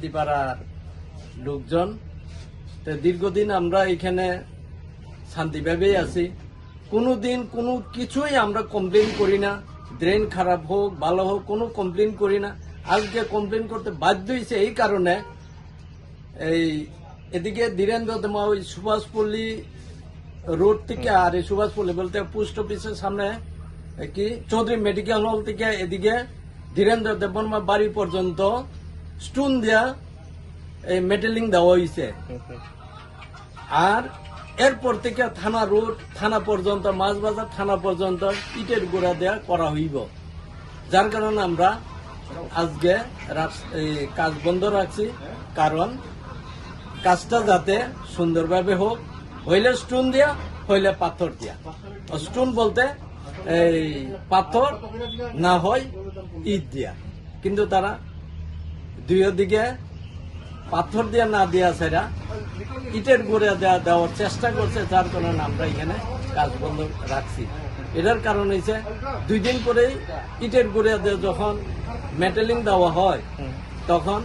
শান্তিপাড়ার লোকজন। তো দীর্ঘদিন আমরা এখানে শান্তিভাবেই আছি, কোনোদিন কোনো কিছুই আমরা কমপ্লেন করি না। ড্রেন খারাপ হোক ভালো হোক কোনো কমপ্লেন করি না। আজকে কমপ্লেন করতে বাধ্য হয়েছে এই কারণে, এই এদিকে ধীরেন্দ্র ওই সুভাষপল্লী রোড থেকে, আর এই সুভাষপল্লী বলতে পোস্ট অফিসের সামনে কি চৌধুরী মেডিকেল হল থেকে এদিকে ধীরেন্দ্র দেববর্মা বাড়ি পর্যন্ত স্টোন দেয়া এই মেটেলিং দেওয়া হয়েছে। আর এরপর থেকে থানা রোড, থানা পর্যন্ত, মাছবাজার থানা পর্যন্ত ইটের গোড়া দেয়া করা হইব। যার কারণে আমরা আজকে কাজ বন্ধ রাখছি, কারণ কাজটা যাতে সুন্দরভাবে হোক, হইলে স্টোন দিয়া, হইলে পাথর দিয়া। স্টোন বলতে এই পাথর, না হয় ইট দিয়া। কিন্তু তারা দুই দিকে পাথর দিয়া না দিয়া সেরা ইটের গুঁড়ে দেওয়ার চেষ্টা করছে। যার কারণে আমরা এখানে কাজ বন্ধ রাখছি। এটার কারণ হয়েছে 2 দিন পরেই ইটের গুঁড়ে যখন মেটেলিং দেওয়া হয়, তখন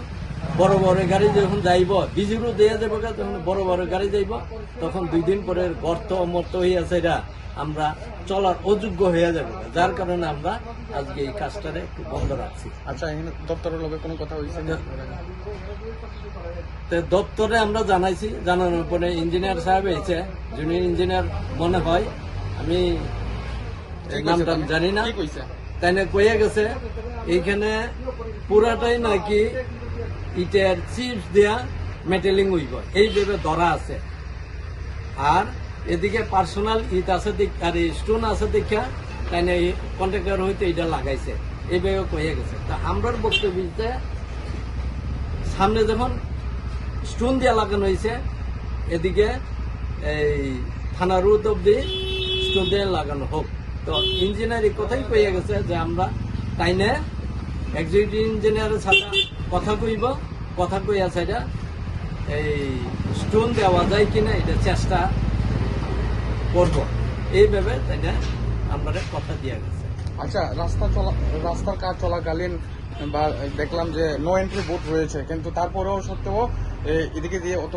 বড় বড় গাড়ি যখন যাইব, বিজুরও দেওয়া যাবে, যখন বড় বড় গাড়ি যাইব, তখন 2 দিন পরে গর্ত মর্ত হয়ে আছে, এটা আমরা চলার অযোগ্য হয়ে যাবে। যার কারণে আমরা আজকে এই কাজটারে একটু বন্ধ রাখছি। আচ্ছা, এখানে দপ্তরের লোকের কোনো কথা হয়েছে? দপ্তরে আমরা জানাইছি, জানানোর পরে ইঞ্জিনিয়ার সাহেব এসেছে, জুনিয়র ইঞ্জিনিয়ার মনে হয়, আমি নামটা জানি না, তাই না কয়ে গেছে এইখানে পুরাটাই নাকি ইটের চিপস দেয়া মেটেলিং হইব, এই ভেবে ধরা আছে। আর এদিকে পার্সোনাল ইট আছে আর স্টোন আছে দেখা, তাই না কন্ট্রাক্টর হইতে এটা লাগাইছে, এইভাবে কয়ে গেছে। তা আমরার বক্তব্যে সামনে যখন স্টোন দিয়া লাগানো হয়েছে, এদিকে এই থানা রোড অব্দি স্টোন দিয়ে লাগানো হোক। তো ইঞ্জিনিয়ার এই কথাই কইয়া গেছে যে আমরা তাইনে এক্সিকিউটিভ ইঞ্জিনিয়ারের সাথে কথা কইব, কথা কইয়া সেটা এই স্টোন দেওয়া যায় কিনা এটা চেষ্টা করব, এইভাবে তাইনে আমরা কথা দিয়া গেছে। আচ্ছা, রাস্তার কাজ চলাকালীন বা দেখলাম যে নো এন্ট্রি বোর্ড রয়েছে, কিন্তু তারপরেও সত্ত্বেও এদিকে দিয়ে অত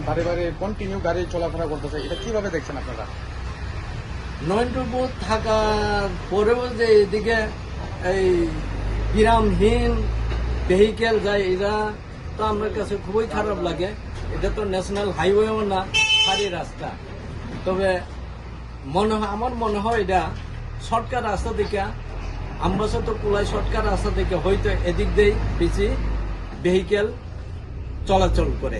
বারে বারে কন্টিনিউ গাড়ি চলাফেরা করতেছে, এটা কিভাবে দেখছেন আপনারা? নো এন্ট্রি বোর্ড থাকার পরেও যে এদিকে এই বিরামহীন ভেহিকেল যায়, এটা তো আমার কাছে খুবই খারাপ লাগে। এটা তো ন্যাশনাল হাইওয়েও না, সারি রাস্তা। তবে আমার মনে হয় এটা শর্টকাট রাস্তা থেকে, আমবাসা তো কুলাই শর্টকাট রাস্তা থেকে হয়তো এদিক দিয়েই বেশি ভেহিকেল চলাচল করে।